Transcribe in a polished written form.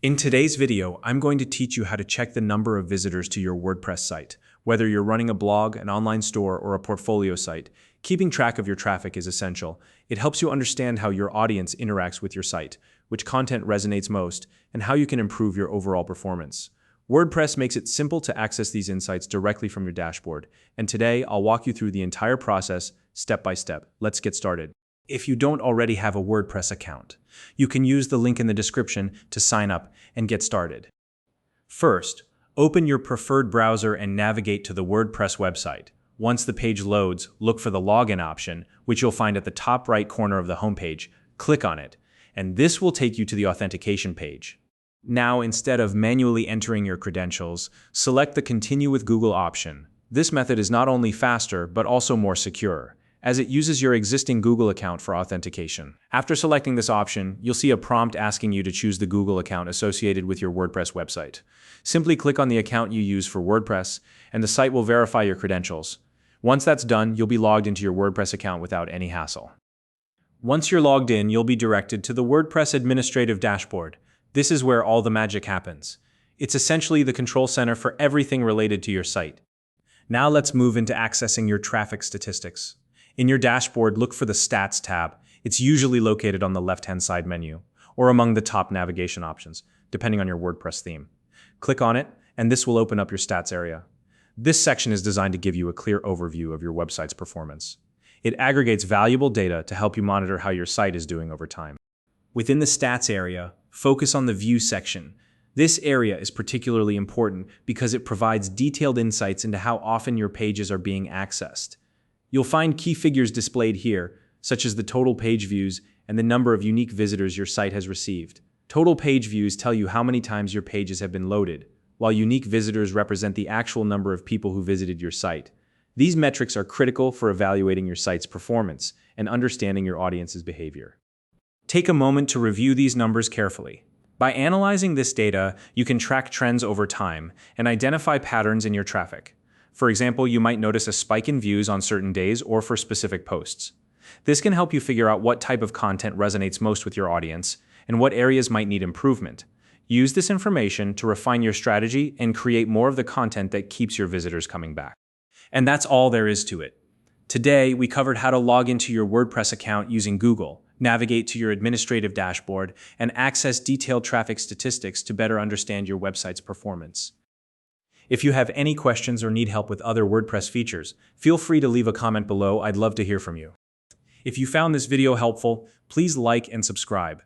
In today's video, I'm going to teach you how to check the number of visitors to your WordPress site. Whether you're running a blog, an online store, or a portfolio site, keeping track of your traffic is essential. It helps you understand how your audience interacts with your site, which content resonates most, and how you can improve your overall performance. WordPress makes it simple to access these insights directly from your dashboard, and today I'll walk you through the entire process step by step. Let's get started. If you don't already have a WordPress account, you can use the link in the description to sign up and get started. First, open your preferred browser and navigate to the WordPress website. Once the page loads, look for the login option, which you'll find at the top right corner of the homepage. Click on it, and this will take you to the authentication page. Now, instead of manually entering your credentials, select the Continue with Google option. This method is not only faster, but also more secure, as it uses your existing Google account for authentication. After selecting this option, you'll see a prompt asking you to choose the Google account associated with your WordPress website. Simply click on the account you use for WordPress, and the site will verify your credentials. Once that's done, you'll be logged into your WordPress account without any hassle. Once you're logged in, you'll be directed to the WordPress administrative dashboard. This is where all the magic happens. It's essentially the control center for everything related to your site. Now let's move into accessing your traffic statistics. In your dashboard, look for the Stats tab. It's usually located on the left-hand side menu, or among the top navigation options, depending on your WordPress theme. Click on it, and this will open up your Stats area. This section is designed to give you a clear overview of your website's performance. It aggregates valuable data to help you monitor how your site is doing over time. Within the Stats area, focus on the View section. This area is particularly important because it provides detailed insights into how often your pages are being accessed. You'll find key figures displayed here, such as the total page views and the number of unique visitors your site has received. Total page views tell you how many times your pages have been loaded, while unique visitors represent the actual number of people who visited your site. These metrics are critical for evaluating your site's performance and understanding your audience's behavior. Take a moment to review these numbers carefully. By analyzing this data, you can track trends over time and identify patterns in your traffic. For example, you might notice a spike in views on certain days or for specific posts. This can help you figure out what type of content resonates most with your audience and what areas might need improvement. Use this information to refine your strategy and create more of the content that keeps your visitors coming back. And that's all there is to it. Today, we covered how to log into your WordPress account using Google, navigate to your administrative dashboard, and access detailed traffic statistics to better understand your website's performance. If you have any questions or need help with other WordPress features, feel free to leave a comment below. I'd love to hear from you. If you found this video helpful, please like and subscribe.